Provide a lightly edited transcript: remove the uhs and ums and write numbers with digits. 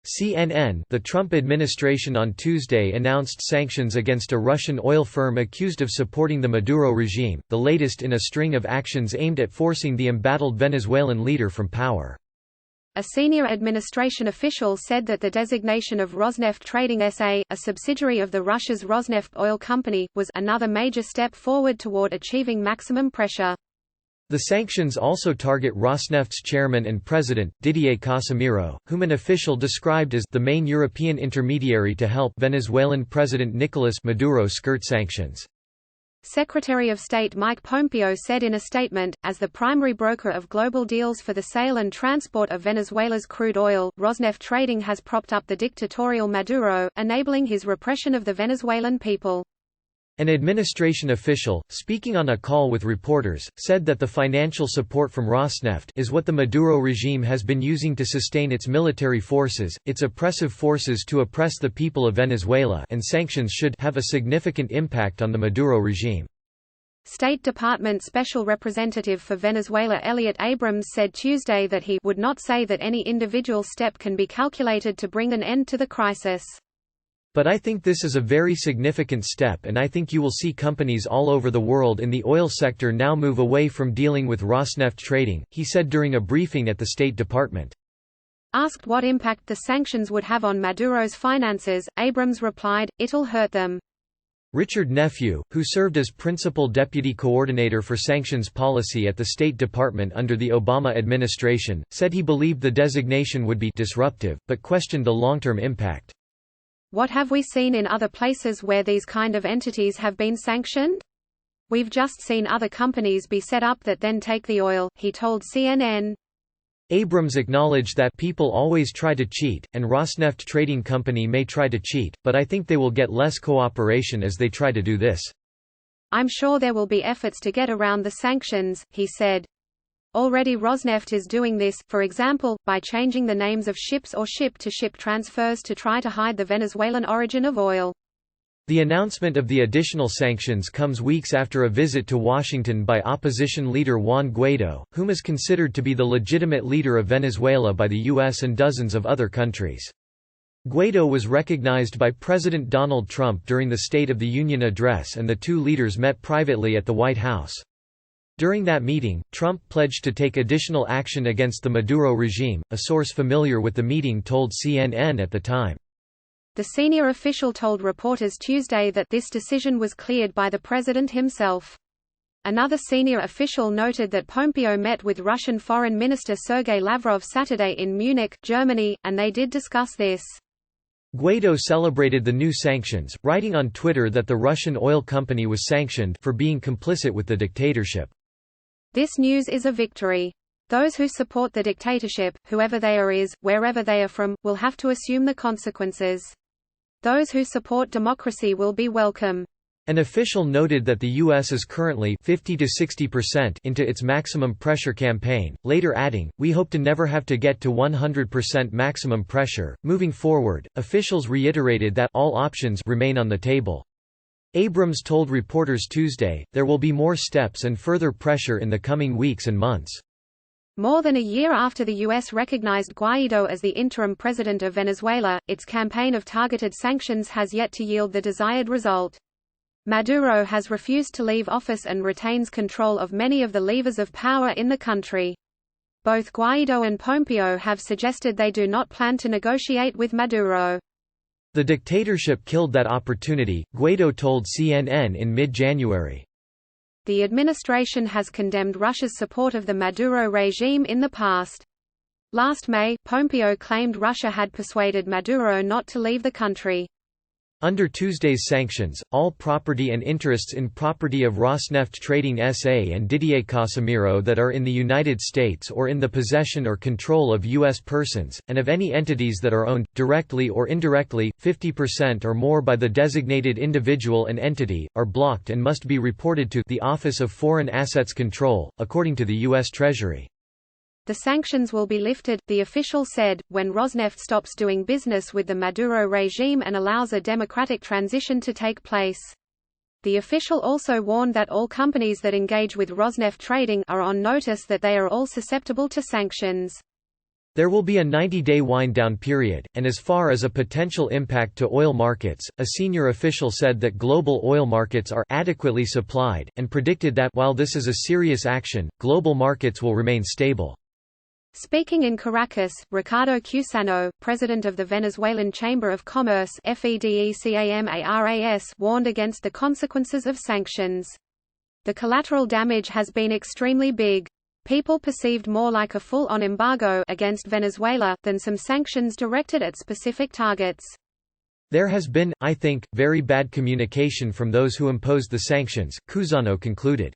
CNN. The Trump administration on Tuesday announced sanctions against a Russian oil firm accused of supporting the Maduro regime, the latest in a string of actions aimed at forcing the embattled Venezuelan leader from power. A senior administration official said that the designation of Rosneft Trading SA, a subsidiary of the Russia's Rosneft oil company, was another major step forward toward achieving maximum pressure. The sanctions also target Rosneft's chairman and president, Didier Casimiro, whom an official described as the main European intermediary to help Venezuelan President Nicolas Maduro skirt sanctions. Secretary of State Mike Pompeo said in a statement, as the primary broker of global deals for the sale and transport of Venezuela's crude oil, Rosneft Trading has propped up the dictatorial Maduro, enabling his repression of the Venezuelan people. An administration official, speaking on a call with reporters, said that the financial support from Rosneft is what the Maduro regime has been using to sustain its military forces, its oppressive forces to oppress the people of Venezuela, and sanctions should have a significant impact on the Maduro regime. State Department Special Representative for Venezuela Elliot Abrams said Tuesday that he would not say that any individual step can be calculated to bring an end to the crisis. But I think this is a very significant step, and I think you will see companies all over the world in the oil sector now move away from dealing with Rosneft Trading, he said during a briefing at the State Department. Asked what impact the sanctions would have on Maduro's finances, Abrams replied, "It'll hurt them." Richard Nephew, who served as principal deputy coordinator for sanctions policy at the State Department under the Obama administration, said he believed the designation would be disruptive, but questioned the long-term impact. What have we seen in other places where these kind of entities have been sanctioned? We've just seen other companies be set up that then take the oil, he told CNN. Abrams acknowledged that people always try to cheat, and Rosneft Trading Company may try to cheat, but I think they will get less cooperation as they try to do this. I'm sure there will be efforts to get around the sanctions, he said. Already Rosneft is doing this, for example, by changing the names of ships or ship-to-ship transfers to try to hide the Venezuelan origin of oil. The announcement of the additional sanctions comes weeks after a visit to Washington by opposition leader Juan Guaido, whom is considered to be the legitimate leader of Venezuela by the U.S. and dozens of other countries. Guaido was recognized by President Donald Trump during the State of the Union address, and the two leaders met privately at the White House. During that meeting, Trump pledged to take additional action against the Maduro regime, a source familiar with the meeting told CNN at the time. The senior official told reporters Tuesday that this decision was cleared by the president himself. Another senior official noted that Pompeo met with Russian Foreign Minister Sergei Lavrov Saturday in Munich, Germany, and they did discuss this. Guaido celebrated the new sanctions, writing on Twitter that the Russian oil company was sanctioned for being complicit with the dictatorship. This news is a victory. Those who support the dictatorship, whoever they are wherever they are from, will have to assume the consequences. Those who support democracy will be welcome. An official noted that the U.S. is currently 50 to 60% into its maximum pressure campaign, later adding, "We hope to never have to get to 100% maximum pressure." Moving forward, officials reiterated that all options remain on the table. Abrams told reporters Tuesday, there will be more steps and further pressure in the coming weeks and months. More than a year after the U.S. recognized Guaido as the interim president of Venezuela, its campaign of targeted sanctions has yet to yield the desired result. Maduro has refused to leave office and retains control of many of the levers of power in the country. Both Guaido and Pompeo have suggested they do not plan to negotiate with Maduro. The dictatorship killed that opportunity, Guaido told CNN in mid-January. The administration has condemned Russia's support of the Maduro regime in the past. Last May, Pompeo claimed Russia had persuaded Maduro not to leave the country. Under Tuesday's sanctions, all property and interests in property of Rosneft Trading SA and Didier Casimiro that are in the United States or in the possession or control of U.S. persons, and of any entities that are owned, directly or indirectly, 50% or more by the designated individual and entity, are blocked and must be reported to the Office of Foreign Assets Control, according to the U.S. Treasury. The sanctions will be lifted, the official said, when Rosneft stops doing business with the Maduro regime and allows a democratic transition to take place. The official also warned that all companies that engage with Rosneft Trading are on notice that they are all susceptible to sanctions. There will be a 90-day wind-down period, and as far as a potential impact to oil markets, a senior official said that global oil markets are adequately supplied, and predicted that while this is a serious action, global markets will remain stable. Speaking in Caracas, Ricardo Cusano, president of the Venezuelan Chamber of Commerce (FEDECAMARAS), warned against the consequences of sanctions. The collateral damage has been extremely big. People perceived more like a full-on embargo against Venezuela, than some sanctions directed at specific targets. There has been, I think, very bad communication from those who imposed the sanctions, Cusano concluded.